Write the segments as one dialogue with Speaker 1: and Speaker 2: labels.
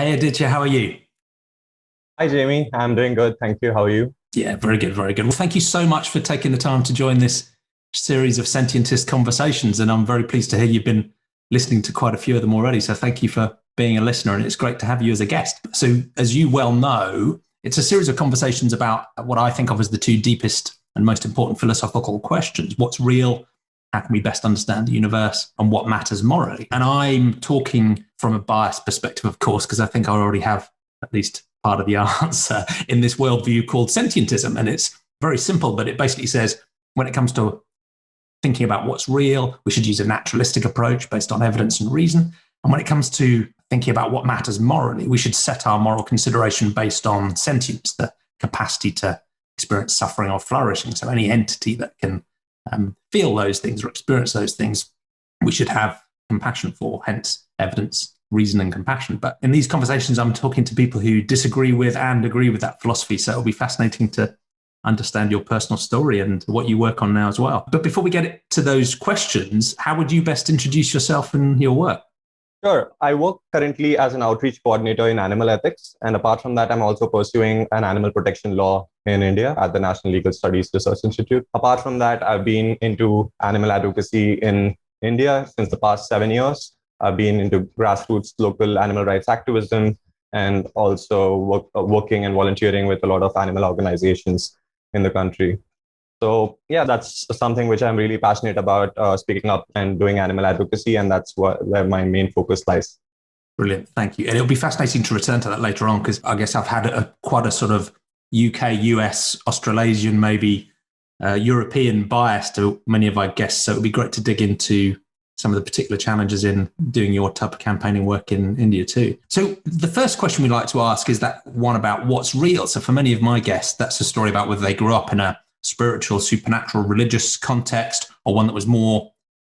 Speaker 1: Hey Aditya, how are you?
Speaker 2: Hi, Jamie. I'm doing good. Thank you. How are you?
Speaker 1: Yeah, very good, very good. Well, thank you so much for taking the time to join this series of Sentientist conversations. And I'm very pleased to hear you've been listening to quite a few of them already. So thank you for being a listener. And it's great to have you as a guest. So, as you well know, it's a series of conversations about what I think of as the two deepest and most important philosophical questions: what's real? How can we best understand the universe, and what matters morally? And I'm talking from a biased perspective, of course, because I think I already have at least part of the answer in this worldview called sentientism. And it's very simple, but it basically says when it comes to thinking about what's real, we should use a naturalistic approach based on evidence and reason. And when it comes to thinking about what matters morally, we should set our moral consideration based on sentience, the capacity to experience suffering or flourishing. So any entity that can feel those things or experience those things, we should have compassion for, hence evidence, reason, and compassion. But in these conversations, I'm talking to people who disagree with and agree with that philosophy. So it'll be fascinating to understand your personal story and what you work on now as well. But before we get to those questions, how would you best introduce yourself and your work?
Speaker 2: Sure. I work currently as an outreach coordinator in animal ethics. And apart from that, I'm also pursuing an animal protection law in India at the National Legal Studies Research Institute. Apart from that, I've been into animal advocacy in India since the past 7 years. I've been into grassroots local animal rights activism and also working and volunteering with a lot of animal organizations in the country. So yeah, that's something which I'm really passionate about, speaking up and doing animal advocacy, and that's where my main focus lies.
Speaker 1: Brilliant, thank you. And it'll be fascinating to return to that later on because I guess I've had quite a sort of UK, US, Australasian, maybe European bias to many of our guests. So it would be great to dig into some of the particular challenges in doing your type of campaigning work in India too. So the first question we like to ask is that one about what's real. So for many of my guests, that's a story about whether they grew up in a spiritual, supernatural, religious context, or one that was more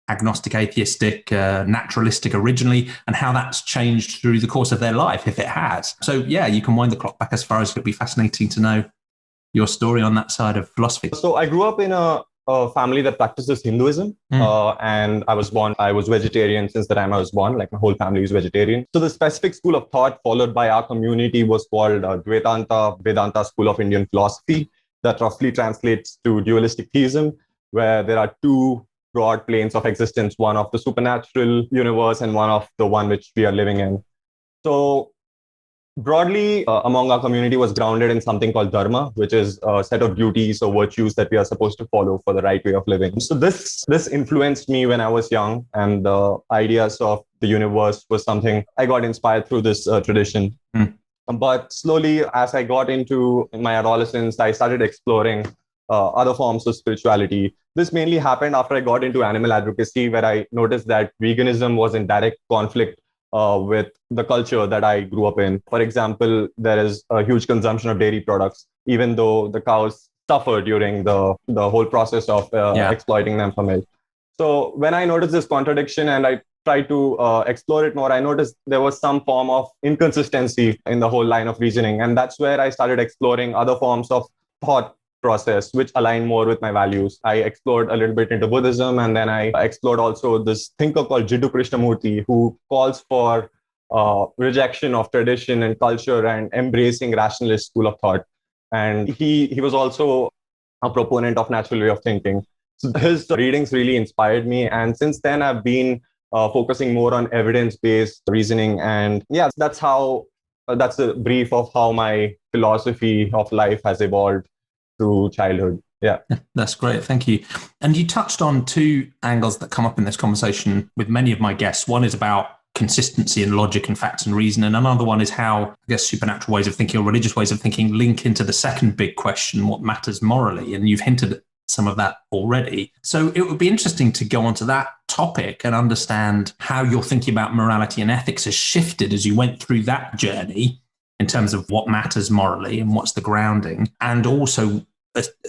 Speaker 1: agnostic, atheistic, naturalistic originally, and how that's changed through the course of their life, if it has. So yeah, you can wind the clock back as far as it'd be fascinating to know your story on that side of philosophy.
Speaker 2: So I grew up in a family that practices Hinduism, and I was vegetarian since the time I was born. Like my whole family is vegetarian. So the specific school of thought followed by our community was called Vedanta School of Indian Philosophy. That roughly translates to dualistic theism, where there are two broad planes of existence, one of the supernatural universe and one of the one which we are living in. So broadly, among our community was grounded in something called dharma, which is a set of duties or virtues that we are supposed to follow for the right way of living. So this influenced me when I was young, and the ideas of the universe was something I got inspired through this tradition. But slowly, as I got into my adolescence, I started exploring other forms of spirituality. This mainly happened after I got into animal advocacy, where I noticed that veganism was in direct conflict with the culture that I grew up in. For example, there is a huge consumption of dairy products, even though the cows suffer during the whole process of exploiting them for milk. So when I noticed this contradiction and I tried to explore it more, I noticed there was some form of inconsistency in the whole line of reasoning. And that's where I started exploring other forms of thought process, which align more with my values. I explored a little bit into Buddhism, and then I explored also this thinker called Jiddu Krishnamurti, who calls for rejection of tradition and culture and embracing rationalist school of thought. And he was also a proponent of natural way of thinking. So his readings really inspired me. And since then, I've been focusing more on evidence-based reasoning. And yeah, that's a brief of how my philosophy of life has evolved through childhood. Yeah.
Speaker 1: That's great. Thank you. And you touched on two angles that come up in this conversation with many of my guests. One is about consistency and logic and facts and reason. And another one is how, I guess, supernatural ways of thinking or religious ways of thinking link into the second big question, what matters morally? And you've hinted at some of that already. So it would be interesting to go onto that topic and understand how your thinking about morality and ethics has shifted as you went through that journey in terms of what matters morally and what's the grounding. And also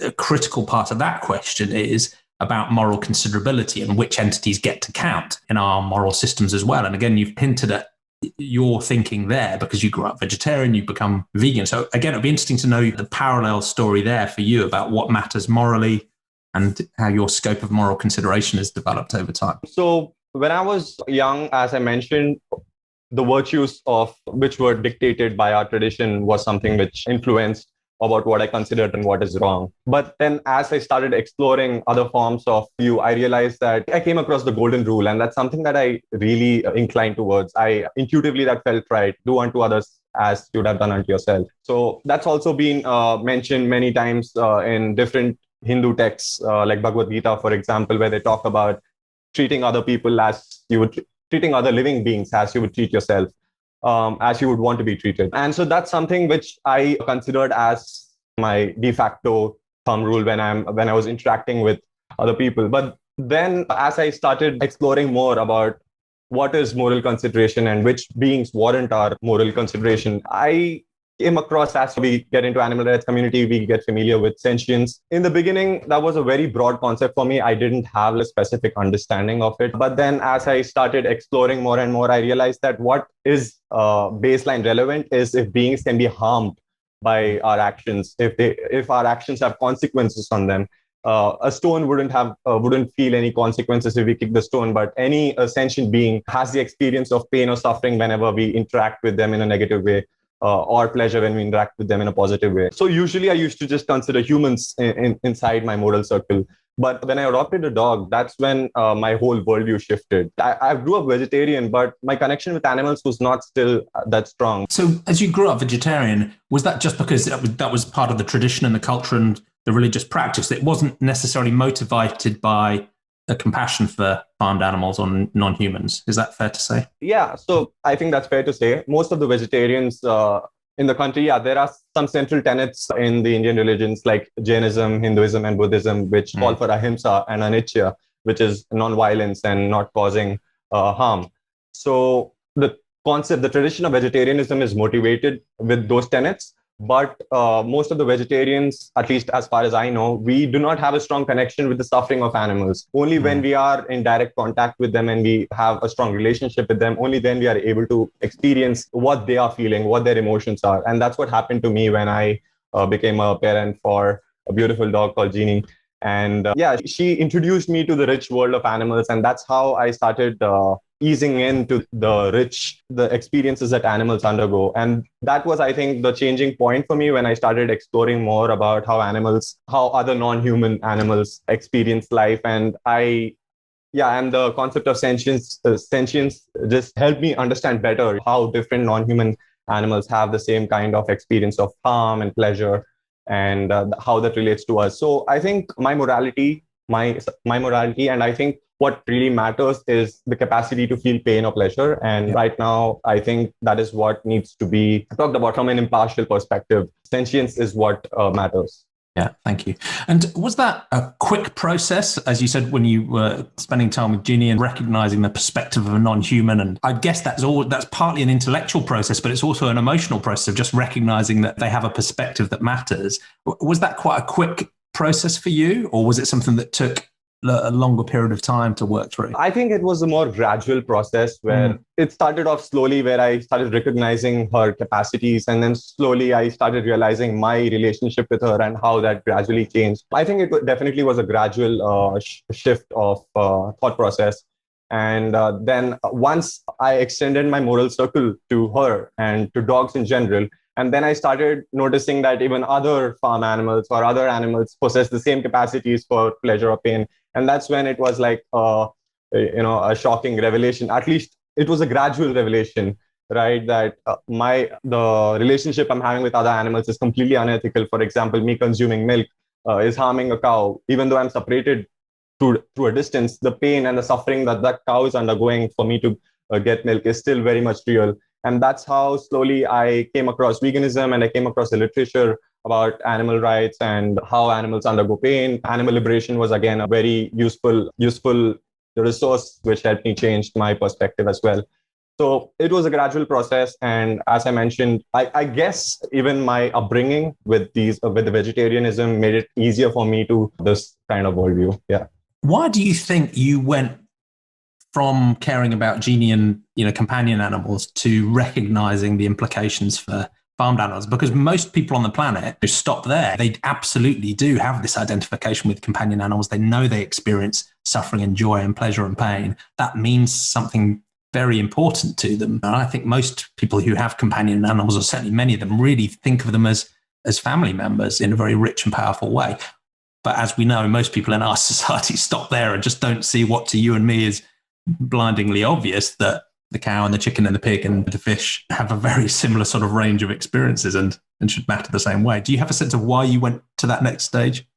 Speaker 1: a critical part of that question is about moral considerability and which entities get to count in our moral systems as well. And again, you've hinted at your thinking there because you grew up vegetarian, you've become vegan. So again, it'd be interesting to know the parallel story there for you about what matters morally and how your scope of moral consideration has developed over time.
Speaker 2: So when I was young, as I mentioned, the virtues of which were dictated by our tradition was something which influenced about what I considered and what is wrong. But then as I started exploring other forms of view, I realized that I came across the golden rule. And that's something that I really inclined towards. I intuitively that felt right. Do unto others as you would have done unto yourself. So that's also been mentioned many times in different Hindu texts, like Bhagavad Gita, for example, where they talk about treating other people as you would, treating other living beings as you would treat yourself. As you would want to be treated. And so that's something which I considered as my de facto thumb rule when I was interacting with other people. But then as I started exploring more about what is moral consideration and which beings warrant our moral consideration, I came across, as we get into animal rights community, we get familiar with sentience. In the beginning, that was a very broad concept for me. I didn't have a specific understanding of it. But then as I started exploring more and more, I realized that what is baseline relevant is if beings can be harmed by our actions, if our actions have consequences on them. A stone wouldn't feel any consequences if we kick the stone, but any sentient being has the experience of pain or suffering whenever we interact with them in a negative way. Or pleasure when we interact with them in a positive way. So usually I used to just consider humans inside my moral circle. But when I adopted a dog, that's when my whole worldview shifted. I grew up vegetarian, but my connection with animals was not still that strong.
Speaker 1: So as you grew up vegetarian, was that just because that was part of the tradition and the culture and the religious practice? It wasn't necessarily motivated by a compassion for farmed animals or non-humans. Is that fair to say?
Speaker 2: Yeah, so I think that's fair to say. Most of the vegetarians in the country, there are some central tenets in the Indian religions like Jainism, Hinduism, and Buddhism, which call for ahimsa and anicca, which is non-violence and not causing harm. So the tradition of vegetarianism is motivated with those tenets. But most of the vegetarians, at least as far as I know, we do not have a strong connection with the suffering of animals. Only when we are in direct contact with them and we have a strong relationship with them, only then we are able to experience what they are feeling, what their emotions are. And that's what happened to me when I became a parent for a beautiful dog called Jeannie. And she introduced me to the rich world of animals. And that's how I started easing into the experiences that animals undergo. And that was, I think, the changing point for me when I started exploring more about how other non-human animals experience life. And the concept of sentience just helped me understand better how different non-human animals have the same kind of experience of harm and pleasure, and how that relates to us. So I think my morality, and I think what really matters is the capacity to feel pain or pleasure. And right now, I think that is what needs to be talked about from an impartial perspective. Sentience is what matters.
Speaker 1: Yeah, thank you. And was that a quick process, as you said, when you were spending time with Ginny and recognizing the perspective of a non-human? And I guess that's partly an intellectual process, but it's also an emotional process of just recognizing that they have a perspective that matters. Was that quite a quick process for you, or was it something that took a longer period of time to work through?
Speaker 2: I think it was a more gradual process where it started off slowly, where I started recognizing her capacities, and then slowly I started realizing my relationship with her and how that gradually changed. I think it definitely was a gradual shift of thought process. And then once I extended my moral circle to her and to dogs in general, and then I started noticing that even other farm animals or other animals possess the same capacities for pleasure or pain. And that's when it was like, a shocking revelation. At least it was a gradual revelation, right? That the relationship I'm having with other animals is completely unethical. For example, me consuming milk is harming a cow. Even though I'm separated through a distance, the pain and the suffering that cow is undergoing for me to get milk is still very much real. And that's how slowly I came across veganism, and I came across the literature about animal rights and how animals undergo pain. Animal liberation was, again, a very useful resource, which helped me change my perspective as well. So it was a gradual process. And as I mentioned, I guess even my upbringing with the vegetarianism made it easier for me to this kind of worldview. Yeah.
Speaker 1: Why do you think you went from caring about Jeannie and companion animals to recognizing the implications for farmed animals? Because most people on the planet who stop there, they absolutely do have this identification with companion animals. They know they experience suffering and joy and pleasure and pain. That means something very important to them. And I think most people who have companion animals, or certainly many of them, really think of them as family members in a very rich and powerful way. But as we know, most people in our society stop there and just don't see what to you and me is blindingly obvious, that the cow and the chicken and the pig and the fish have a very similar sort of range of experiences and should matter the same way. Do you have a sense of why you went to that next stage?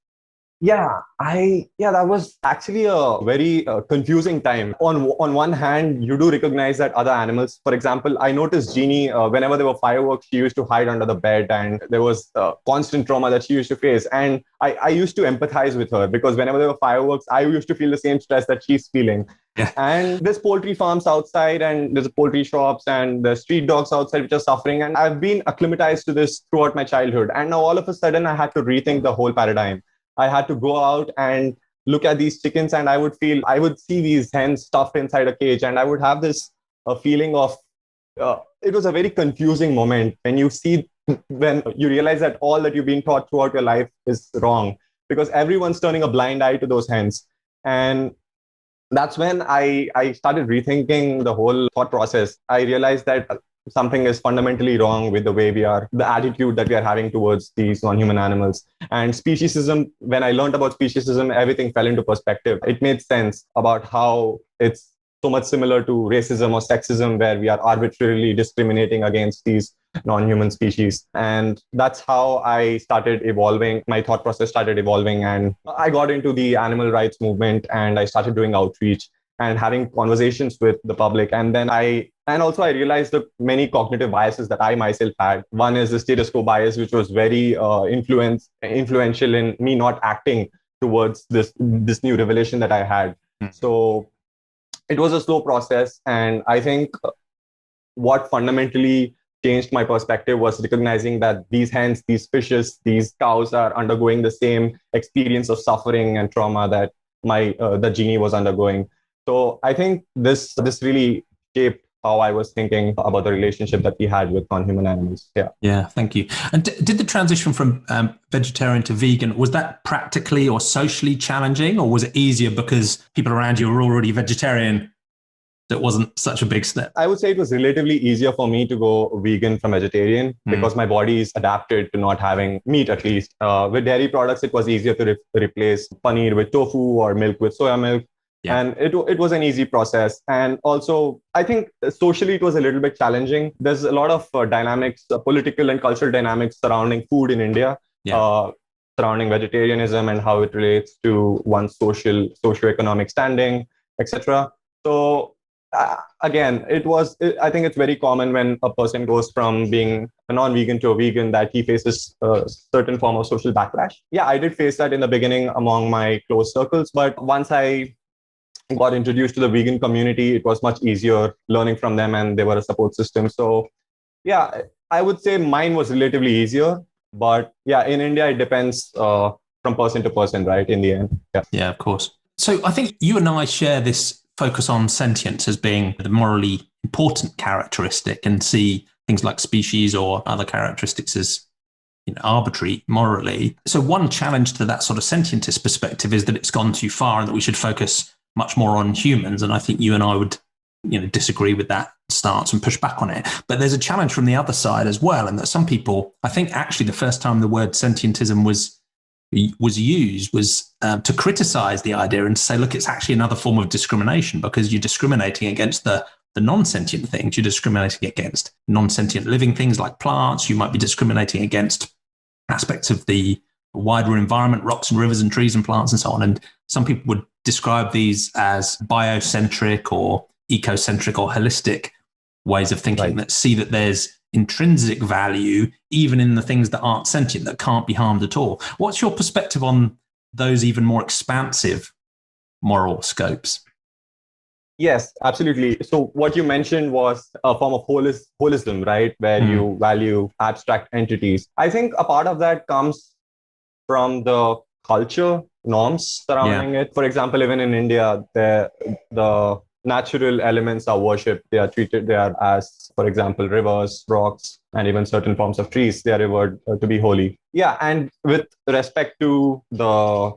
Speaker 2: Yeah, that was actually a very confusing time. On one hand, you do recognize that other animals, for example, I noticed Jeannie, whenever there were fireworks, she used to hide under the bed, and there was constant trauma that she used to face. And I used to empathize with her, because whenever there were fireworks, I used to feel the same stress that she's feeling. Yeah. And there's poultry farms outside, and there's poultry shops, and there's street dogs outside which are suffering. And I've been acclimatized to this throughout my childhood. And now all of a sudden, I had to rethink the whole paradigm. I had to go out and look at these chickens, and I would see these hens stuffed inside a cage, and I would have this feeling of, it was a very confusing moment when you realize that all that you've been taught throughout your life is wrong, because everyone's turning a blind eye to those hens. And that's when I started rethinking the whole thought process. I realized that something is fundamentally wrong with the way the attitude that we are having towards these non-human animals. And speciesism, when I learned about speciesism, everything fell into perspective. It made sense about how it's so much similar to racism or sexism, where we are arbitrarily discriminating against these non-human species. And that's how I started evolving. My thought process started evolving, and I got into the animal rights movement, and I started doing outreach and having conversations with the public. And then I realized the many cognitive biases that I myself had. One is the status quo bias, which was very influential in me not acting towards this new revelation that I had. So it was a slow process. And I think what fundamentally changed my perspective was recognizing that these hens, these fishes, these cows are undergoing the same experience of suffering and trauma that the Jeannie was undergoing. So I think this really shaped how I was thinking about the relationship that we had with non-human animals.
Speaker 1: Yeah, thank you. And did the transition from vegetarian to vegan, was that practically or socially challenging, or was it easier because people around you were already vegetarian? That wasn't such a big step.
Speaker 2: I would say it was relatively easier for me to go vegan from vegetarian because my body is adapted to not having meat, at least. With dairy products, it was easier to replace paneer with tofu or milk with soya milk. Yeah. And it was an easy process. And also, I think socially, it was a little bit challenging. There's a lot of dynamics, political and cultural dynamics surrounding food in India, surrounding vegetarianism and how it relates to one's socioeconomic standing, etc. So again, I think it's very common when a person goes from being a non-vegan to a vegan that he faces a certain form of social backlash. Yeah, I did face that in the beginning among my close circles, but once I got introduced to the vegan community, it was much easier learning from them, and they were a support system. So yeah, I would say mine was relatively easier, but yeah, in India, it depends from person to person, right? In the end.
Speaker 1: Yeah, of course. So I think you and I share this focus on sentience as being the morally important characteristic, and see things like species or other characteristics as arbitrary morally. So one challenge to that sort of sentientist perspective is that it's gone too far and that we should focus much more on humans. And I think you and I would disagree with that stance and push back on it. But there's a challenge from the other side as well, and that some people, I think actually the first time the word sentientism was used was to criticize the idea and to say, look, it's actually another form of discrimination, because you're discriminating against the non-sentient things. You're discriminating against non-sentient living things like plants. You might be discriminating against aspects of the wider environment, rocks and rivers and trees and plants and so on. And some people would describe these as biocentric or ecocentric or holistic ways of thinking, that see that there's intrinsic value even in the things that aren't sentient, that can't be harmed at all. What's your perspective on those even more expansive moral scopes?
Speaker 2: Yes, absolutely. So what you mentioned was a form of holism, right? Where you value abstract entities. I think a part of that comes from the culture norms surrounding it. For example, even in India, the natural elements are worshipped. They are as, for example, rivers, rocks, and even certain forms of trees, they are revered to be holy. Yeah, and with respect to the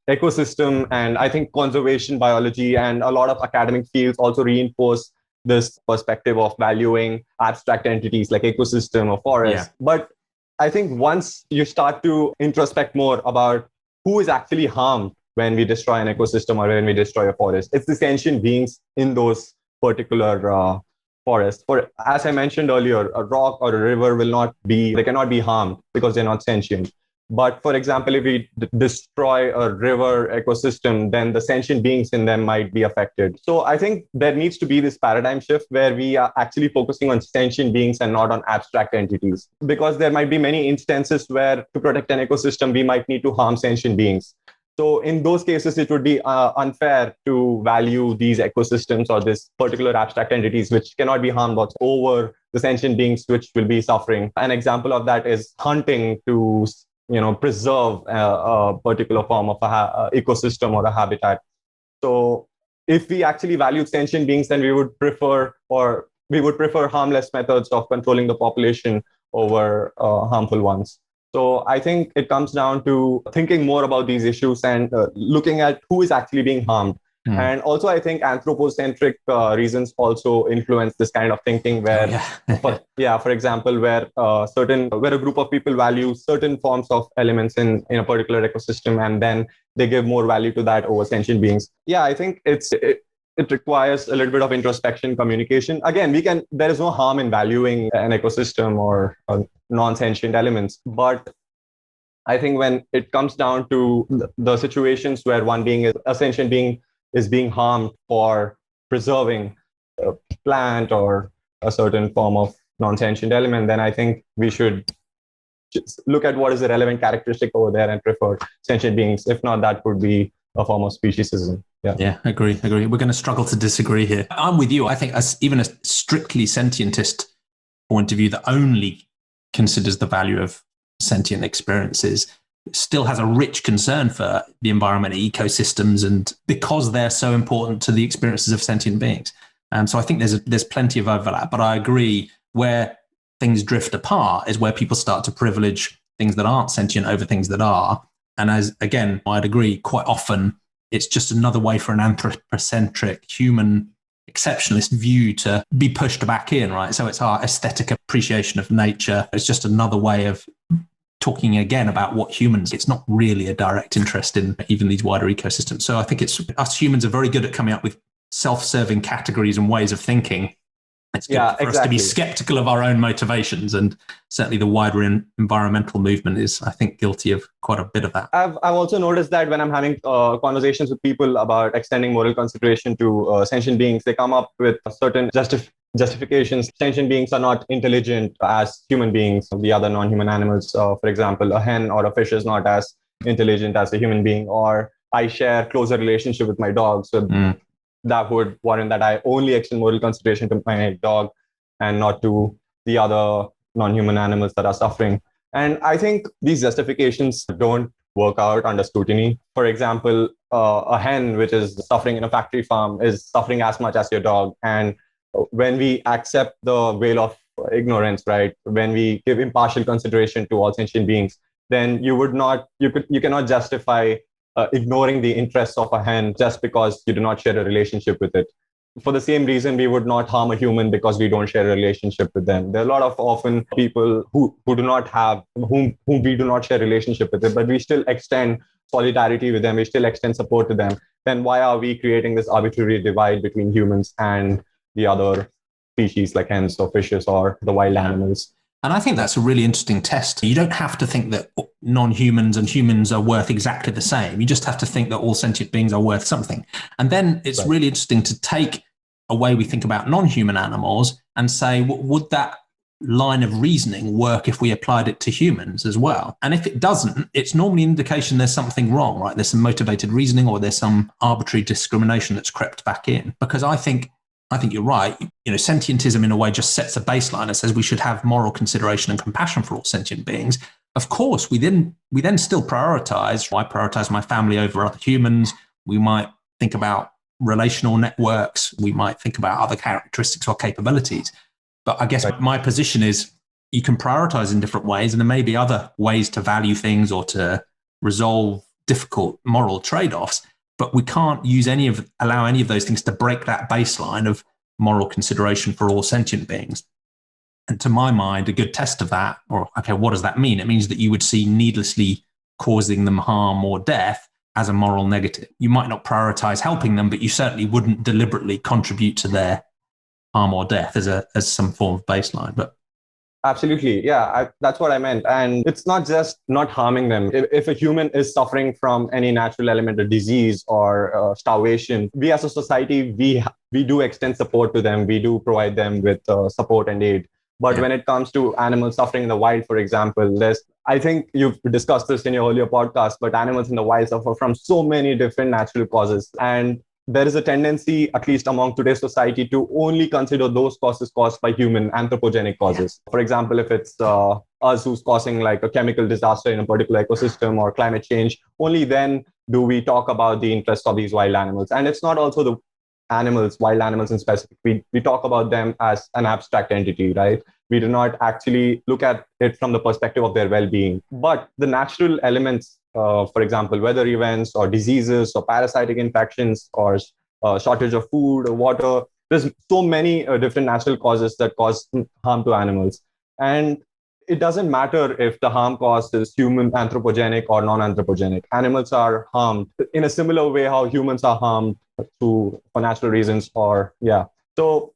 Speaker 2: ecosystem, and I think conservation biology and a lot of academic fields also reinforce this perspective of valuing abstract entities like ecosystem or forest. But I think once you start to introspect more about who is actually harmed when we destroy an ecosystem or when we destroy a forest, it's the sentient beings in those particular forests. For, as I mentioned earlier, a rock or a river they cannot be harmed because they're not sentient. But for example, if we destroy a river ecosystem, then the sentient beings in them might be affected. So I think there needs to be this paradigm shift where we are actually focusing on sentient beings and not on abstract entities. Because there might be many instances where to protect an ecosystem, we might need to harm sentient beings. So in those cases, it would be unfair to value these ecosystems or this particular abstract entities, which cannot be harmed over the sentient beings, which will be suffering. An example of that is hunting to preserve a particular form of a ecosystem or a habitat. So if we actually valued sentient beings, then we would prefer harmless methods of controlling the population over harmful ones. So I think it comes down to thinking more about these issues and looking at who is actually being harmed. And also, I think anthropocentric reasons also influence this kind of thinking where, for example, where a group of people value certain forms of elements in a particular ecosystem, and then they give more value to that over sentient beings. Yeah, I think it requires a little bit of introspection, communication. Again, there is no harm in valuing an ecosystem or non-sentient elements, but I think when it comes down to the situations where a sentient being is being harmed for preserving a plant or a certain form of non-sentient element, then I think we should just look at what is the relevant characteristic over there and prefer sentient beings. If not, that would be a form of speciesism.
Speaker 1: Yeah, agree. We're going to struggle to disagree here. I'm with you. I think even a strictly sentientist point of view that only considers the value of sentient experiences still has a rich concern for the environment, ecosystems, and because they're so important to the experiences of sentient beings. So I think there's plenty of overlap, but I agree where things drift apart is where people start to privilege things that aren't sentient over things that are. And I'd agree, quite often it's just another way for an anthropocentric human exceptionalist view to be pushed back in, right? So it's our aesthetic appreciation of nature. It's just another way of talking again about what humans, it's not really a direct interest in even these wider ecosystems. So I think us humans are very good at coming up with self-serving categories and ways of thinking. It's good for us to be skeptical of our own motivations, and certainly the wider environmental movement is, I think, guilty of quite a bit of that.
Speaker 2: I've also noticed that when I'm having conversations with people about extending moral consideration to sentient beings, they come up with certain justifications. Sentient beings are not intelligent as human beings, the other non-human animals. For example, a hen or a fish is not as intelligent as a human being, or I share closer relationship with my dog. So that would warrant that I only extend moral consideration to my dog and not to the other non-human animals that are suffering. And I think these justifications don't work out under scrutiny. For example, a hen which is suffering in a factory farm is suffering as much as your dog. And when we accept the veil of ignorance, right, when we give impartial consideration to all sentient beings, then you cannot justify ignoring the interests of a hen just because you do not share a relationship with it. For the same reason, we would not harm a human because we don't share a relationship with them. There are a lot of often people whom we do not share a relationship with it, but we still extend solidarity with them, we still extend support to them. Then why are we creating this arbitrary divide between humans and the other species like hens or fishes or the wild animals?
Speaker 1: And I think that's a really interesting test. You don't have to think that non-humans and humans are worth exactly the same. You just have to think that all sentient beings are worth something. And then it's really interesting to take a way we think about non-human animals and say, would that line of reasoning work if we applied it to humans as well? And if it doesn't, it's normally an indication there's something wrong, right? There's some motivated reasoning or there's some arbitrary discrimination that's crept back in. Because I think you're right. Sentientism in a way just sets a baseline. It says we should have moral consideration and compassion for all sentient beings. Of course, we then still prioritize. I prioritize my family over other humans. We might think about relational networks. We might think about other characteristics or capabilities. But I guess my position is you can prioritize in different ways, and there may be other ways to value things or to resolve difficult moral trade-offs. But we can't allow any of those things to break that baseline of moral consideration for all sentient beings. And to my mind, a good test of that, or okay, what does that mean? It means that you would see needlessly causing them harm or death as a moral negative. You might not prioritize helping them, but you certainly wouldn't deliberately contribute to their harm or death as some form of baseline. But
Speaker 2: absolutely. Yeah, that's what I meant. And it's not just not harming them. If a human is suffering from any natural element of disease or starvation, we as a society, we do extend support to them. We do provide them with support and aid. But when it comes to animals suffering in the wild, for example, I think you've discussed this in your earlier podcast, but animals in the wild suffer from so many different natural causes. And there is a tendency, at least among today's society, to only consider those causes caused by human anthropogenic causes. For example, if it's us who's causing like a chemical disaster in a particular ecosystem or climate change, only then do we talk about the interests of these wild animals. And it's not also the animals, wild animals in specific. We talk about them as an abstract entity, right? We do not actually look at it from the perspective of their well-being. But the natural elements, for example, weather events or diseases or parasitic infections or shortage of food or water, there's so many different natural causes that cause harm to animals. And it doesn't matter if the harm caused is human, anthropogenic or non-anthropogenic. Animals are harmed in a similar way how humans are harmed for natural reasons So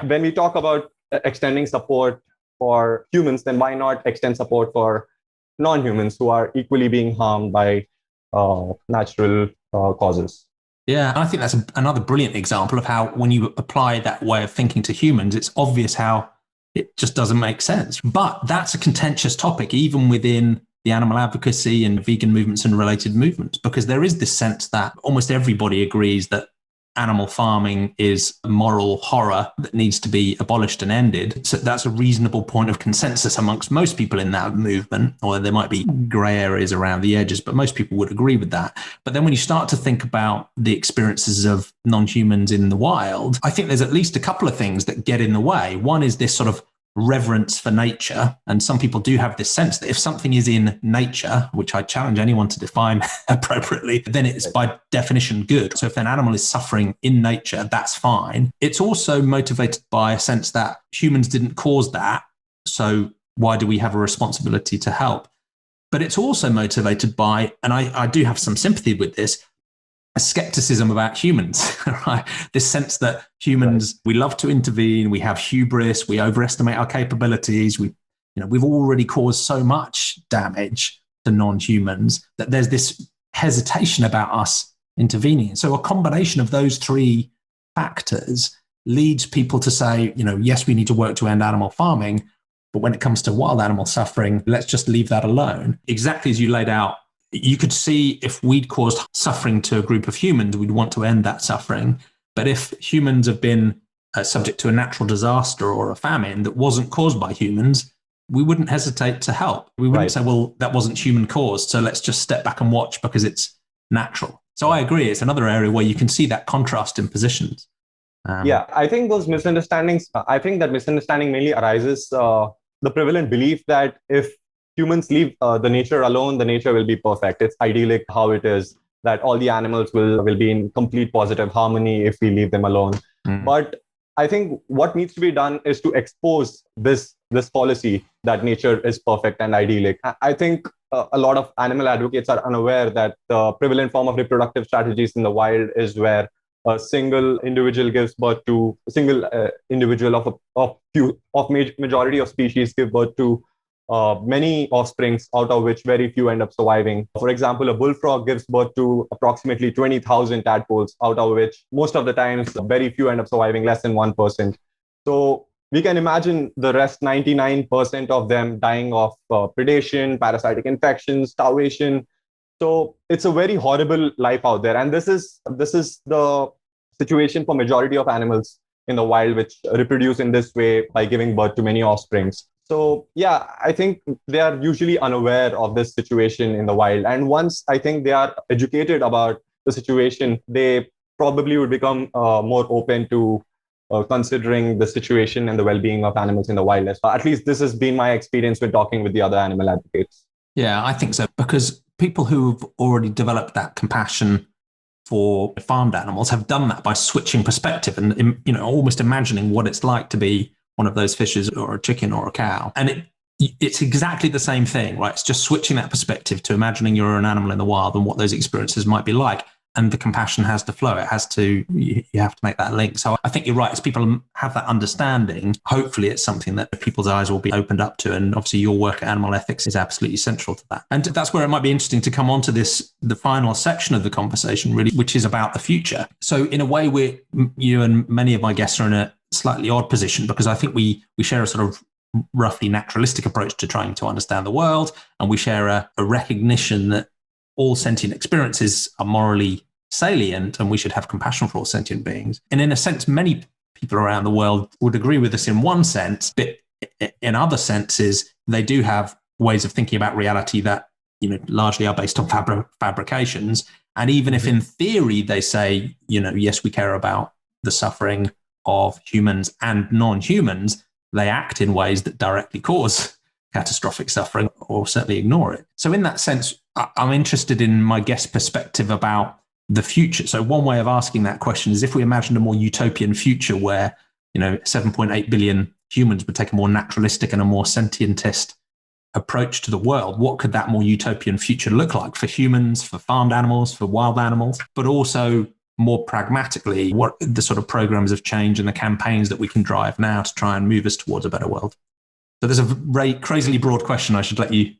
Speaker 2: when we talk about extending support for humans, then why not extend support for non-humans who are equally being harmed by natural causes?
Speaker 1: Yeah, I think that's another brilliant example of how when you apply that way of thinking to humans, it's obvious how it just doesn't make sense. But that's a contentious topic, even within the animal advocacy and vegan movements and related movements, because there is this sense that almost everybody agrees that animal farming is a moral horror that needs to be abolished and ended. So that's a reasonable point of consensus amongst most people in that movement, or there might be grey areas around the edges, but most people would agree with that. But then when you start to think about the experiences of non-humans in the wild, I think there's at least a couple of things that get in the way. One is this sort of reverence for nature. And some people do have this sense that if something is in nature, which I challenge anyone to define appropriately, then it's by definition good. So if an animal is suffering in nature, that's fine. It's also motivated by a sense that humans didn't cause that. So why do we have a responsibility to help? But it's also motivated by, and I do have some sympathy with this, a skepticism about humans, right? This sense that humans, we love to intervene, we have hubris, we overestimate our capabilities, we've already caused so much damage to non-humans that there's this hesitation about us intervening. And so a combination of those three factors leads people to say, yes, we need to work to end animal farming, but when it comes to wild animal suffering, let's just leave that alone. Exactly as you laid out, you could see if we'd caused suffering to a group of humans, we'd want to end that suffering. But if humans have been subject to a natural disaster or a famine that wasn't caused by humans, we wouldn't hesitate to help. We wouldn't say, well, that wasn't human caused, so let's just step back and watch because it's natural. So I agree. It's another area where you can see that contrast in positions.
Speaker 2: I think that misunderstanding mainly arises the prevalent belief that if humans leave the nature alone, the nature will be perfect. It's idyllic how it is, that all the animals will be in complete positive harmony if we leave them alone. But I think what needs to be done is to expose this policy that nature is perfect and idyllic. I think a lot of animal advocates are unaware that the prevalent form of reproductive strategies in the wild is where a single individual gives birth to a single individual of majority of species give birth to many offsprings, out of which very few end up surviving. For example, a bullfrog gives birth to approximately 20,000 tadpoles, out of which most of the times very few end up surviving, less than 1%. So we can imagine the rest 99% of them dying of predation, parasitic infections, starvation. So it's a very horrible life out there. And this is the situation for majority of animals in the wild, which reproduce in this way by giving birth to many offsprings. So I think they are usually unaware of this situation in the wild. And once I think they are educated about the situation, they probably would become more open to considering the situation and the well-being of animals in the wild. At least this has been my experience with talking with the other animal advocates.
Speaker 1: Yeah, I think so. Because people who've already developed that compassion for farmed animals have done that by switching perspective and, you know, almost imagining what it's like to be one of those fishes or a chicken or a cow. And it's exactly the same thing, right? It's just switching that perspective to imagining you're an animal in the wild and what those experiences might be like. And the compassion has to flow. It has to, you have to make that link. So I think you're right. As people have that understanding, hopefully it's something that people's eyes will be opened up to. And obviously your work at Animal Ethics is absolutely central to that. And that's where it might be interesting to come on to the final section of the conversation, really, which is about the future. So in a way, you and many of my guests are in a slightly odd position, because I think we share a sort of roughly naturalistic approach to trying to understand the world. And we share a recognition that all sentient experiences are morally salient and we should have compassion for all sentient beings. And in a sense, many people around the world would agree with us in one sense, but in other senses, they do have ways of thinking about reality that, you know, largely are based on fabrications. And even if in theory they say, you know, yes, we care about the suffering of humans and non-humans, they act in ways that directly cause catastrophic suffering or certainly ignore it. So in that sense, I'm interested in my guest's perspective about the future. So one way of asking that question is, if we imagined a more utopian future where, you know, 7.8 billion humans would take a more naturalistic and a more sentientist approach to the world, what could that more utopian future look like for humans, for farmed animals, for wild animals, but also more pragmatically, what the sort of programs of change and the campaigns that we can drive now to try and move us towards a better world? So there's a very crazily broad question. I should let you.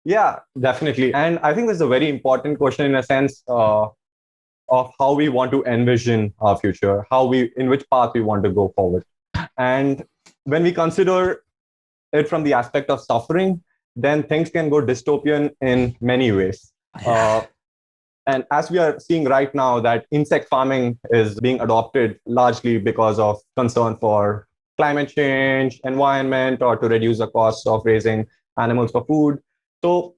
Speaker 2: Yeah, definitely. And I think this is a very important question in a sense of how we want to envision our future, in which path we want to go forward. And when we consider it from the aspect of suffering, then things can go dystopian in many ways.
Speaker 1: Yeah.
Speaker 2: And as we are seeing right now, that insect farming is being adopted largely because of concern for climate change, environment, or to reduce the costs of raising animals for food. So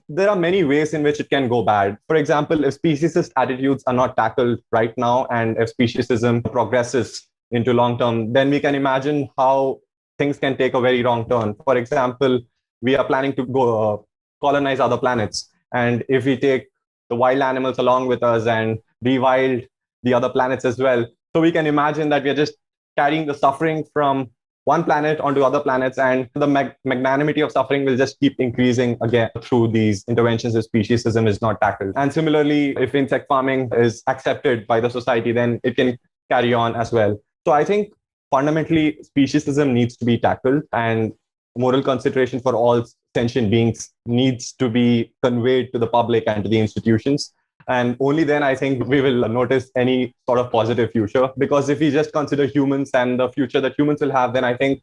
Speaker 2: there are many ways in which it can go bad. For example, if speciesist attitudes are not tackled right now, and if speciesism progresses into long term, then we can imagine how things can take a very wrong turn. For example, we are planning to go colonize other planets. And if we take the wild animals along with us and rewild the other planets as well, so we can imagine that we are just carrying the suffering from one planet onto other planets, and the magnanimity of suffering will just keep increasing again through these interventions if speciesism is not tackled. And similarly, if insect farming is accepted by the society, then it can carry on as well. So I think fundamentally, speciesism needs to be tackled, and moral consideration for all sentient beings needs to be conveyed to the public and to the institutions. And only then I think we will notice any sort of positive future. Because if we just consider humans and the future that humans will have, then I think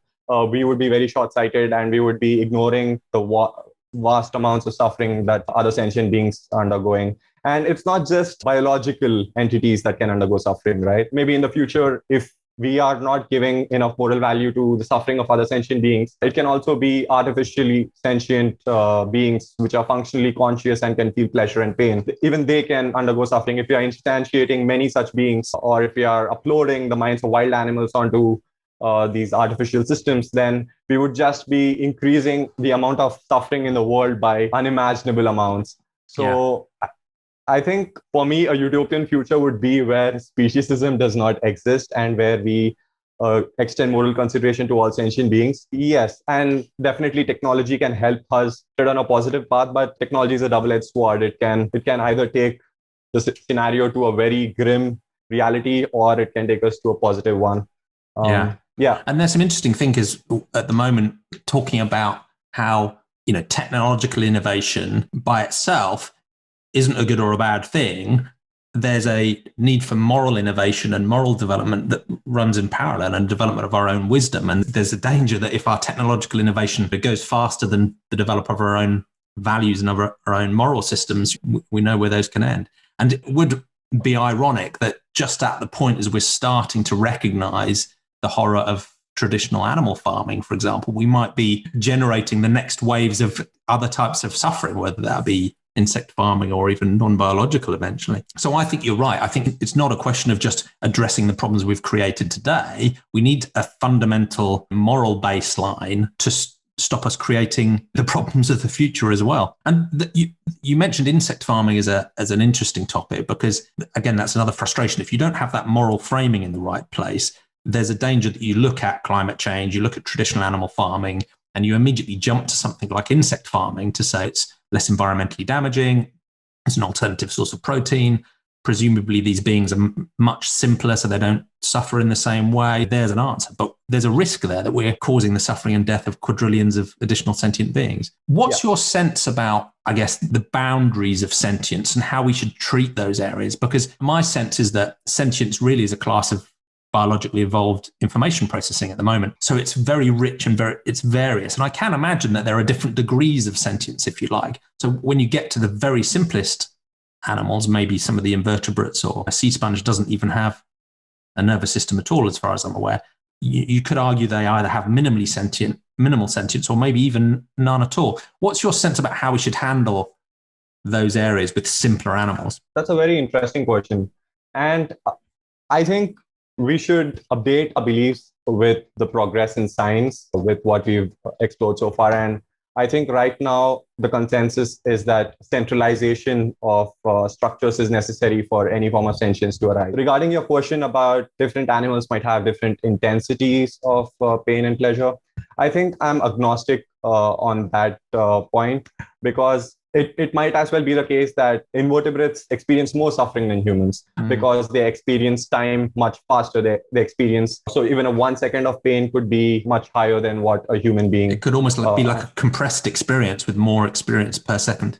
Speaker 2: we would be very short-sighted and we would be ignoring the vast amounts of suffering that other sentient beings are undergoing. And it's not just biological entities that can undergo suffering, right? Maybe in the future, if we are not giving enough moral value to the suffering of other sentient beings, it can also be artificially sentient beings which are functionally conscious and can feel pleasure and pain. Even they can undergo suffering. If we are instantiating many such beings, or if we are uploading the minds of wild animals onto these artificial systems, then we would just be increasing the amount of suffering in the world by unimaginable amounts. So yeah. I think for me, a utopian future would be where speciesism does not exist and where we extend moral consideration to all sentient beings. Yes, and definitely technology can help us tread on a positive path, but technology is a double-edged sword. It can either take the scenario to a very grim reality, or it can take us to a positive one.
Speaker 1: Yeah. And there's some interesting thinkers at the moment talking about how, you know, technological innovation by itself isn't a good or a bad thing. There's a need for moral innovation and moral development that runs in parallel, and development of our own wisdom. And there's a danger that if our technological innovation goes faster than the development of our own values and our own moral systems, we know where those can end. And it would be ironic that just at the point as we're starting to recognize the horror of traditional animal farming, for example, we might be generating the next waves of other types of suffering, whether that be insect farming or even non-biological eventually. So I think you're right. I think it's not a question of just addressing the problems we've created today. We need a fundamental moral baseline stop us creating the problems of the future as well. And you mentioned insect farming as an interesting topic, because again, that's another frustration. If you don't have that moral framing in the right place, there's a danger that you look at climate change, you look at traditional animal farming, and you immediately jump to something like insect farming to say it's less environmentally damaging, it's an alternative source of protein. Presumably these beings are much simpler, so they don't suffer in the same way. There's an answer. But there's a risk there that we're causing the suffering and death of quadrillions of additional sentient beings. What's your sense about, I guess, the boundaries of sentience and how we should treat those areas? Because my sense is that sentience really is a class of biologically evolved information processing at the moment. So it's very rich and it's various. And I can imagine that there are different degrees of sentience, if you like. So when you get to the very simplest animals, maybe some of the invertebrates, or a sea sponge doesn't even have a nervous system at all, as far as I'm aware. You could argue they either have minimal sentience, or maybe even none at all. What's your sense about how we should handle those areas with simpler animals?
Speaker 2: That's a very interesting question. And I think we should update our beliefs with the progress in science, with what we've explored so far. And I think right now, the consensus is that centralization of structures is necessary for any form of sentience to arise. Regarding your question about different animals might have different intensities of pain and pleasure, I think I'm agnostic on that point, because it might as well be the case that invertebrates experience more suffering than humans because they experience time much faster. They experience, so even a 1 second of pain could be much higher than what a human being.
Speaker 1: It could almost be like a compressed experience with more experience per second.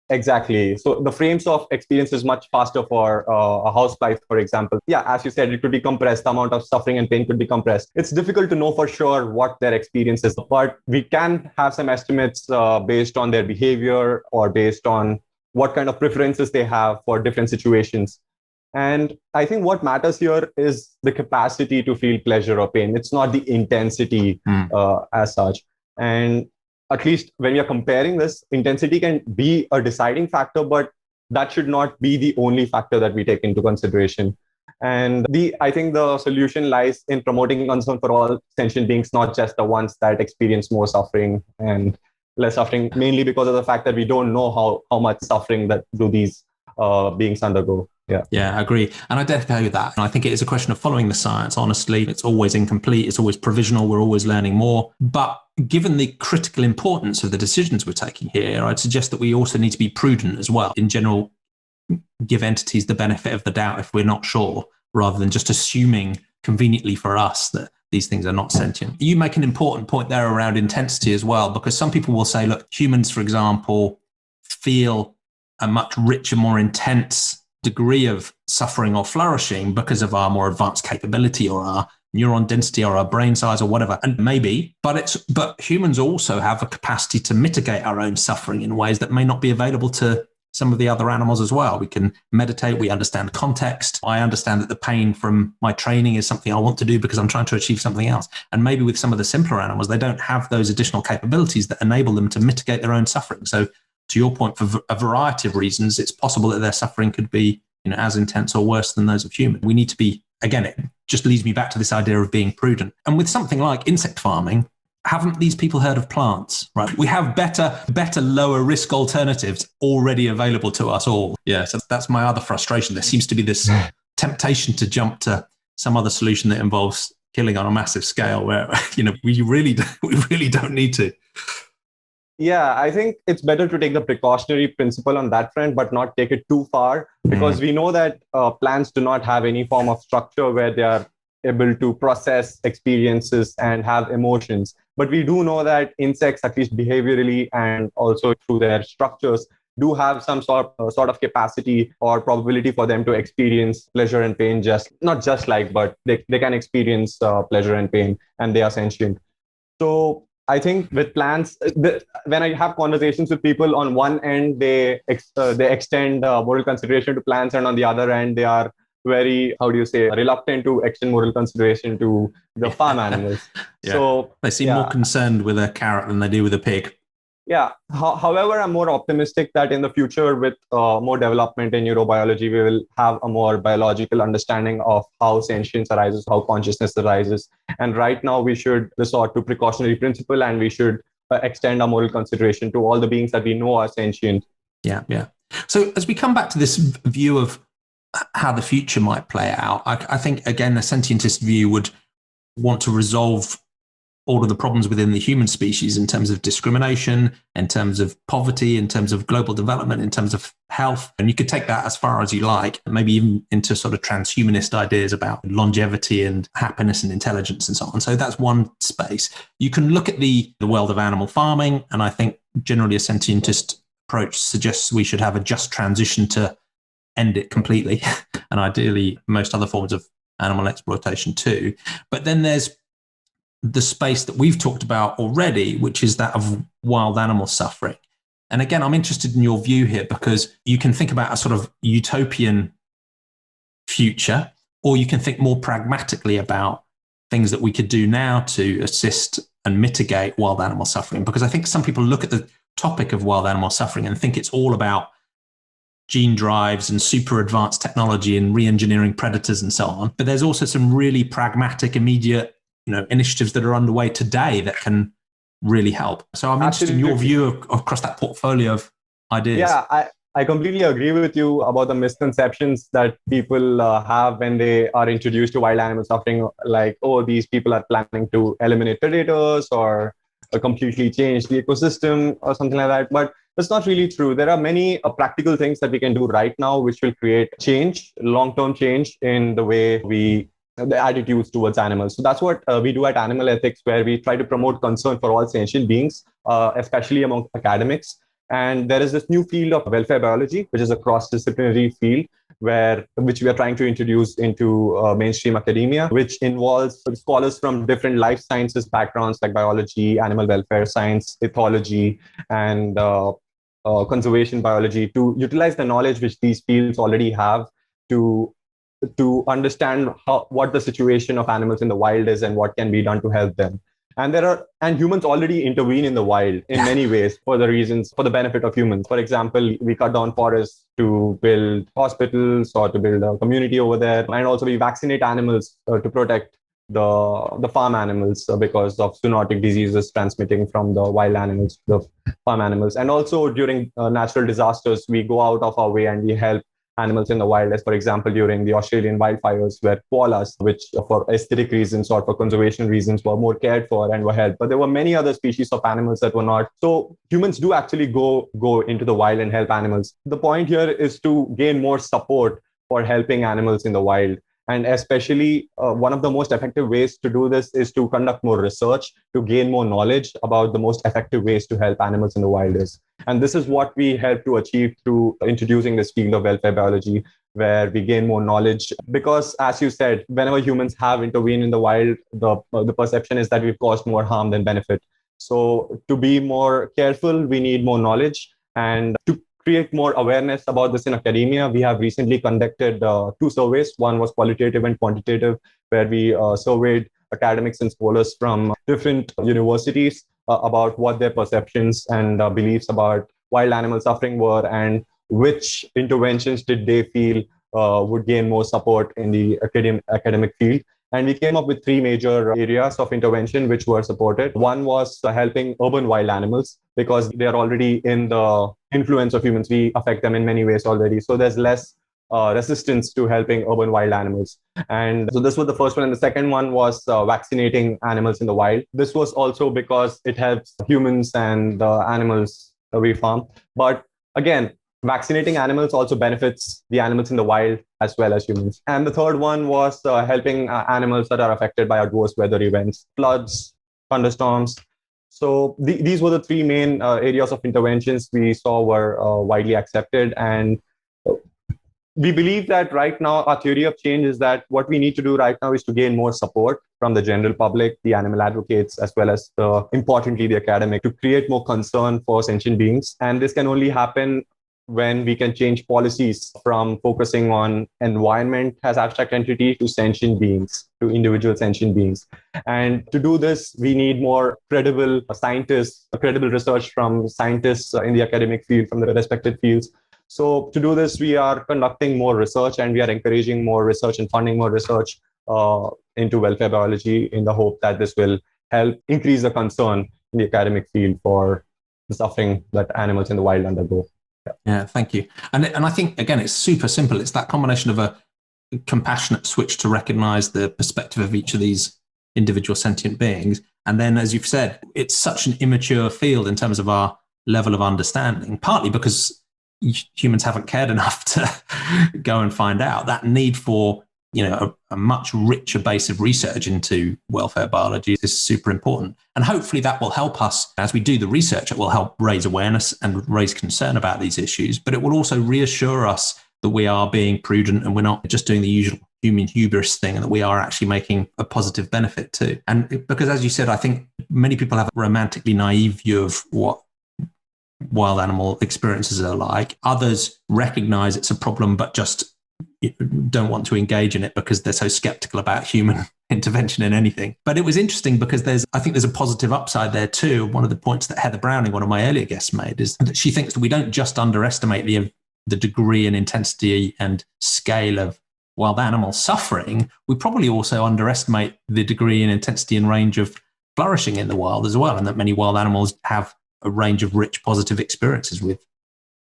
Speaker 2: Exactly. So the frames of experience is much faster for a housefly, for example. Yeah, as you said, it could be compressed. The amount of suffering and pain could be compressed. It's difficult to know for sure what their experience is, but we can have some estimates based on their behavior or based on what kind of preferences they have for different situations. And I think what matters here is the capacity to feel pleasure or pain. It's not the intensity as such. And at least when we are comparing this, intensity can be a deciding factor, but that should not be the only factor that we take into consideration. And I think the solution lies in promoting concern for all sentient beings, not just the ones that experience more suffering and less suffering, mainly because of the fact that we don't know how much suffering that do these beings undergo.
Speaker 1: Yeah, I agree. And I definitely with that. And I think it is a question of following the science. Honestly, it's always incomplete. It's always provisional. We're always learning more. But given the critical importance of the decisions we're taking here, I'd suggest that we also need to be prudent as well. In general, give entities the benefit of the doubt if we're not sure, rather than just assuming conveniently for us that these things are not sentient. You make an important point there around intensity as well, because some people will say, look, humans, for example, feel a much richer, more intense degree of suffering or flourishing because of our more advanced capability or our neuron density or our brain size or whatever. And maybe, but humans also have a capacity to mitigate our own suffering in ways that may not be available to some of the other animals as well. We can meditate, we understand context. I understand that the pain from my training is something I want to do because I'm trying to achieve something else. And maybe with some of the simpler animals, they don't have those additional capabilities that enable them to mitigate their own suffering. So to your point, for a variety of reasons, it's possible that their suffering could be, as intense or worse than those of humans. We need to be, again, it just leads me back to this idea of being prudent. And with something like insect farming, haven't these people heard of plants, right? We have better, lower risk alternatives already available to us all. Yeah, so that's my other frustration. There seems to be this temptation to jump to some other solution that involves killing on a massive scale where, we really don't need to.
Speaker 2: Yeah, I think it's better to take the precautionary principle on that front, but not take it too far, because we know that plants do not have any form of structure where they are able to process experiences and have emotions. But we do know that insects, at least behaviorally and also through their structures, do have some sort of capacity or probability for them to experience pleasure and pain, but they can experience pleasure and pain, and they are sentient. So I think with plants, when I have conversations with people, on one end, they extend moral consideration to plants, and on the other end, they are very, reluctant to extend moral consideration to the farm animals.
Speaker 1: Yeah. So they seem more concerned with a carrot than they do with a pig.
Speaker 2: Yeah. However, I'm more optimistic that in the future, with more development in neurobiology, we will have a more biological understanding of how sentience arises, how consciousness arises. And right now, we should resort to precautionary principle, and we should extend our moral consideration to all the beings that we know are sentient.
Speaker 1: Yeah, yeah. So as we come back to this view of how the future might play out, I think, again, a sentientist view would want to resolve all of the problems within the human species in terms of discrimination, in terms of poverty, in terms of global development, in terms of health. And you could take that as far as you like, maybe even into sort of transhumanist ideas about longevity and happiness and intelligence and so on. So that's one space. You can look at the world of animal farming, and I think generally a sentientist approach suggests we should have a just transition to end it completely, and ideally most other forms of animal exploitation too. But then there's the space that we've talked about already, which is that of wild animal suffering. And again, I'm interested in your view here, because you can think about a sort of utopian future, or you can think more pragmatically about things that we could do now to assist and mitigate wild animal suffering. Because I think some people look at the topic of wild animal suffering and think it's all about gene drives and super advanced technology and re-engineering predators and so on. But there's also some really pragmatic, immediate initiatives that are underway today that can really help. So I'm interested in your view across that portfolio of ideas.
Speaker 2: Yeah, I completely agree with you about the misconceptions that people have when they are introduced to wild animal suffering, like, oh, these people are planning to eliminate predators or completely change the ecosystem or something like that. But that's not really true. There are many practical things that we can do right now which will create change, long-term change in the way the attitudes towards animals. So that's what we do at Animal Ethics, where we try to promote concern for all sentient beings, especially among academics. And there is this new field of welfare biology, which is a cross-disciplinary field which we are trying to introduce into mainstream academia, which involves scholars from different life sciences backgrounds like biology, animal welfare science, ethology, and conservation biology, to utilize the knowledge which these fields already have to understand what the situation of animals in the wild is and what can be done to help them. And humans already intervene in the wild in many ways for the benefit of humans. For example, we cut down forests to build hospitals or to build a community over there. And also we vaccinate animals to protect the farm animals because of zoonotic diseases transmitting from the wild animals to the farm animals. And also during natural disasters, we go out of our way and we help animals in the wild, as for example, during the Australian wildfires, where koalas, which for aesthetic reasons or for conservation reasons were more cared for and were helped. But there were many other species of animals that were not. So humans do actually go into the wild and help animals. The point here is to gain more support for helping animals in the wild. And especially one of the most effective ways to do this is to conduct more research, to gain more knowledge about the most effective ways to help animals in the wild is. And this is what we help to achieve through introducing this field of welfare biology, where we gain more knowledge. Because as you said, whenever humans have intervened in the wild, the perception is that we've caused more harm than benefit. So to be more careful, we need more knowledge. And to create more awareness about this in academia, we have recently conducted 2 surveys. One was qualitative and quantitative, where we surveyed academics and scholars from different universities about what their perceptions and beliefs about wild animal suffering were, and which interventions did they feel would gain more support in the academic field. And we came up with 3 major areas of intervention which were supported. One was helping urban wild animals, because they are already in the influence of humans. We affect them in many ways already. So there's less resistance to helping urban wild animals. And so this was the first one. And the second one was vaccinating animals in the wild. This was also because it helps humans and the animals we farm. But again, vaccinating animals also benefits the animals in the wild as well as humans. And the third one was helping animals that are affected by adverse weather events, floods, thunderstorms. So these were the 3 main areas of interventions we saw were widely accepted. And we believe that right now, our theory of change is that what we need to do right now is to gain more support from the general public, the animal advocates, as well as importantly, the academic, to create more concern for sentient beings. And this can only happen when we can change policies from focusing on environment as abstract entity to sentient beings, to individual sentient beings. And to do this, we need more credible scientists, credible research from scientists in the academic field, from the respected fields. So to do this, we are conducting more research, and we are encouraging more research and funding more research into welfare biology, in the hope that this will help increase the concern in the academic field for the suffering that animals in the wild undergo.
Speaker 1: Yeah, thank you. And I think, again, it's super simple. It's that combination of a compassionate switch to recognize the perspective of each of these individual sentient beings. And then, as you've said, it's such an immature field in terms of our level of understanding, partly because humans haven't cared enough to go and find out. That need for a much richer base of research into welfare biology is super important. And hopefully that will help us, as we do the research, it will help raise awareness and raise concern about these issues. But it will also reassure us that we are being prudent and we're not just doing the usual human hubris thing, and that we are actually making a positive benefit too. And because, as you said, I think many people have a romantically naive view of what wild animal experiences are like. Others recognize it's a problem, but just don't want to engage in it because they're so skeptical about human intervention in anything. But it was interesting because I think there's a positive upside there too. One of the points that Heather Browning, one of my earlier guests, made is that she thinks that we don't just underestimate the degree and intensity and scale of wild animal suffering. We probably also underestimate the degree and intensity and range of flourishing in the wild as well, and that many wild animals have a range of rich positive experiences with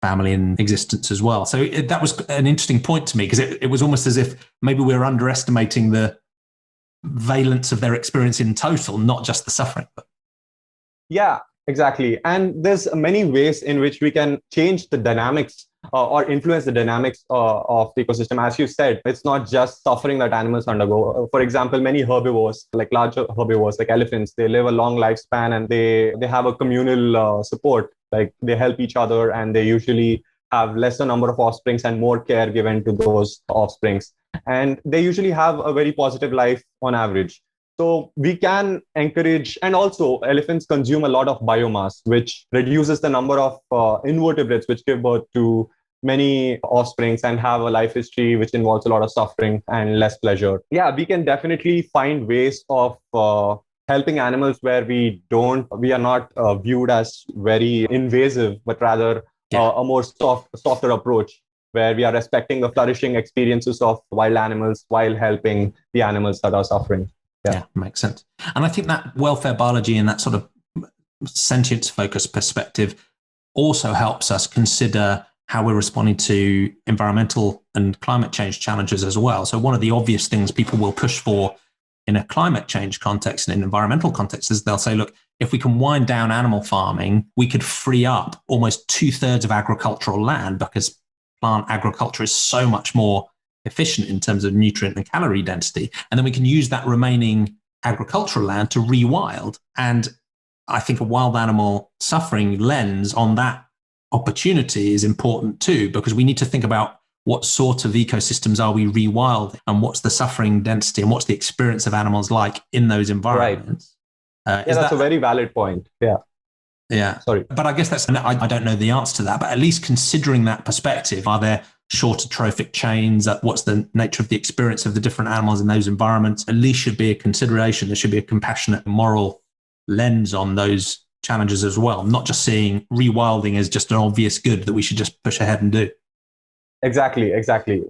Speaker 1: family and existence as well. So that was an interesting point to me, because it was almost as if maybe we're underestimating the valence of their experience in total, not just the suffering.
Speaker 2: Yeah, exactly. And there's many ways in which we can change the dynamics or influence the dynamics of the ecosystem. As you said, it's not just suffering that animals undergo. For example, many herbivores, like larger herbivores, like elephants, they live a long lifespan, and they have a communal support. Like they help each other, and they usually have lesser number of offsprings and more care given to those offsprings. And they usually have a very positive life on average. So we can encourage, and also elephants consume a lot of biomass, which reduces the number of invertebrates which give birth to many offsprings and have a life history which involves a lot of suffering and less pleasure. Yeah, we can definitely find ways of helping animals where we are not viewed as very invasive, but rather a more softer approach, where we are respecting the flourishing experiences of wild animals while helping the animals that are suffering.
Speaker 1: Yeah, makes sense. And I think that welfare biology and that sort of sentience-focused perspective also helps us consider how we're responding to environmental and climate change challenges as well. So one of the obvious things people will push for in a climate change context and in environmental context is they'll say, look, if we can wind down animal farming, we could free up almost 2/3 of agricultural land, because plant agriculture is so much more efficient in terms of nutrient and calorie density. And then we can use that remaining agricultural land to rewild. And I think a wild animal suffering lens on that opportunity is important too, because we need to think about what sort of ecosystems are we rewilding, and what's the suffering density, and what's the experience of animals like in those environments.
Speaker 2: Right. That's a very valid point.
Speaker 1: Yeah.
Speaker 2: Sorry.
Speaker 1: But I guess I don't know the answer to that, but at least considering that perspective, are there shorter trophic chains? What's the nature of the experience of the different animals in those environments? At least should be a consideration. There should be a compassionate moral lens on those challenges as well, not just seeing rewilding as just an obvious good that we should just push ahead and do.
Speaker 2: Exactly.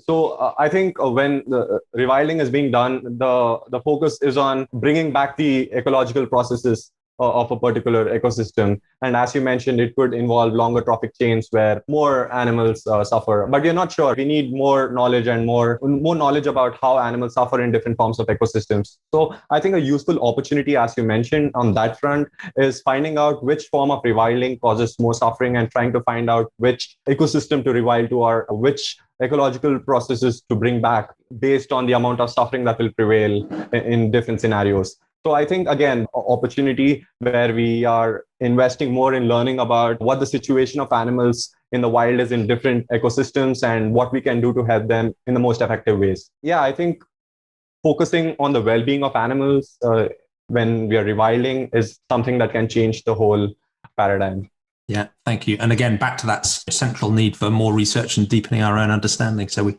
Speaker 2: So I think when the rewilding is being done, the focus is on bringing back the ecological processes of a particular ecosystem. And as you mentioned, it could involve longer trophic chains where more animals suffer. But we're not sure. We need more knowledge and more knowledge about how animals suffer in different forms of ecosystems. So I think a useful opportunity, as you mentioned, on that front is finding out which form of rewilding causes more suffering, and trying to find out which ecosystem to rewild to, or which ecological processes to bring back based on the amount of suffering that will prevail in different scenarios. So I think, again, opportunity where we are investing more in learning about what the situation of animals in the wild is in different ecosystems and what we can do to help them in the most effective ways. Yeah, I think focusing on the well-being of animals when we are rewilding is something that can change the whole paradigm.
Speaker 1: Yeah, thank you. And again, back to that central need for more research and deepening our own understanding, so we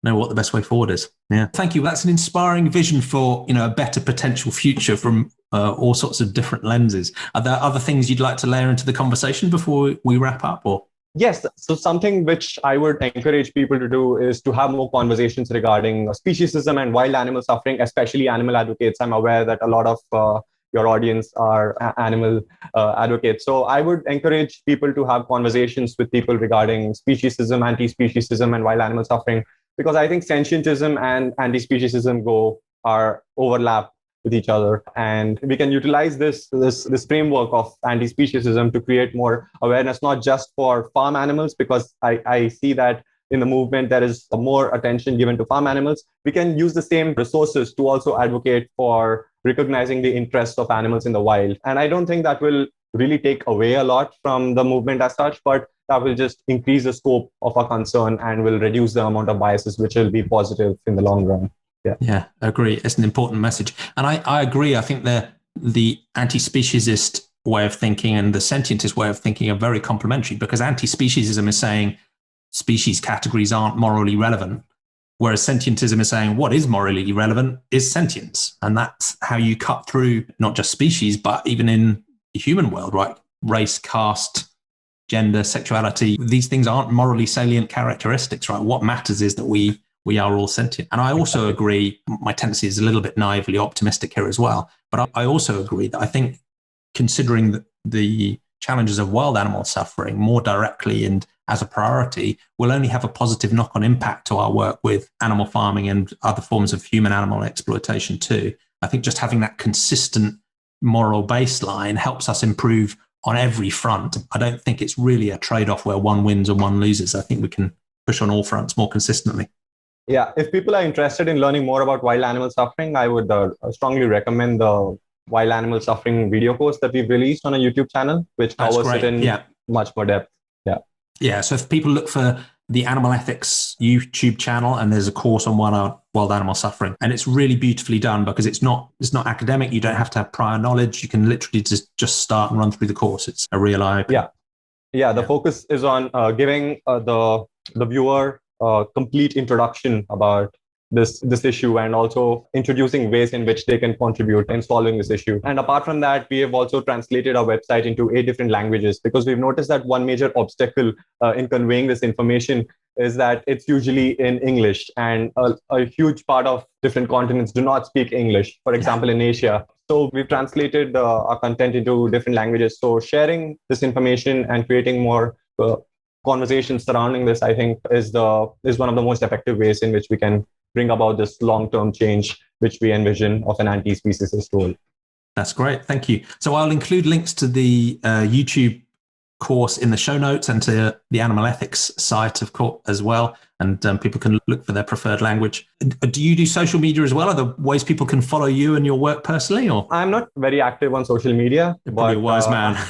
Speaker 1: know what the best way forward is. Yeah, thank you. That's an inspiring vision for a better potential future from all sorts of different lenses. Are there other things you'd like to layer into the conversation before we wrap up? Or
Speaker 2: yes, so something which I would encourage people to do is to have more conversations regarding speciesism and wild animal suffering, especially animal advocates. I'm aware that a lot of your audience are animal advocates. So I would encourage people to have conversations with people regarding speciesism, anti-speciesism, and wild animal suffering, because I think sentientism and anti-speciesism are overlap with each other, and we can utilize this framework of anti-speciesism to create more awareness, not just for farm animals, because I see that in the movement there is more attention given to farm animals. We can use the same resources to also advocate for recognizing the interests of animals in the wild, and I don't think that will really take away a lot from the movement as such, but that will just increase the scope of our concern and will reduce the amount of biases, which will be positive in the long run.
Speaker 1: Yeah, I agree. It's an important message. And I agree. I think the anti-speciesist way of thinking and the sentientist way of thinking are very complementary, because anti-speciesism is saying species categories aren't morally relevant, whereas sentientism is saying what is morally relevant is sentience. And that's how you cut through not just species, but even in the human world, right? Race, caste, gender, sexuality, these things aren't morally salient characteristics, right? What matters is that we are all sentient. And I also agree, my tendency is a little bit naively optimistic here as well, but I also agree that I think considering the challenges of wild animal suffering more directly and as a priority will only have a positive knock-on impact to our work with animal farming and other forms of human-animal exploitation too. I think just having that consistent moral baseline helps us improve on every front. I don't think it's really a trade-off where one wins or one loses. I think we can push on all fronts more consistently.
Speaker 2: Yeah, if people are interested in learning more about wild animal suffering, I would strongly recommend the wild animal suffering video course that we've released on a YouTube channel, which covers it in much more depth.
Speaker 1: Yeah. So if people look for the Animal Ethics YouTube channel, and there's a course on wild animal suffering, and it's really beautifully done because it's not academic. You don't have to have prior knowledge. You can literally just start and run through the course. It's a real eye-opener.
Speaker 2: Yeah. The focus is on giving the viewer complete introduction about this issue, and also introducing ways in which they can contribute in solving this issue. And apart from that, we have also translated our website into 8 different languages, because we've noticed that one major obstacle in conveying this information is that it's usually in English, and a huge part of different continents do not speak English, for example, in Asia. So we've translated our content into different languages. So sharing this information and creating more conversations surrounding this, I think, is one of the most effective ways in which we can bring about this long-term change which we envision of an anti-speciesist role.
Speaker 1: That's great. Thank you. So I'll include links to the YouTube course in the show notes and to the Animal Ethics site, of course, as well. And people can look for their preferred language. Do you do social media as well? Are there ways people can follow you and your work personally? Or
Speaker 2: I'm not very active on social media.
Speaker 1: You're probably a wise man.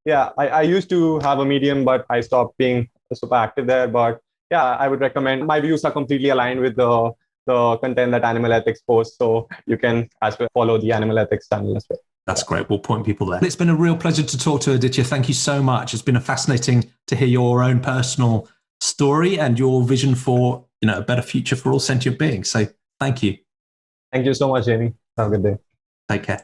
Speaker 2: Yeah, I used to have a Medium, but I stopped being super active there. But yeah, I would recommend. My views are completely aligned with the content that Animal Ethics posts. So you can as well follow the Animal Ethics channel as well.
Speaker 1: That's great. We'll point people there. It's been a real pleasure to talk to Aditya. Thank you so much. It's been fascinating to hear your own personal story and your vision for a better future for all sentient beings. So thank you.
Speaker 2: Thank you so much, Jamie. Have a good day.
Speaker 1: Take care.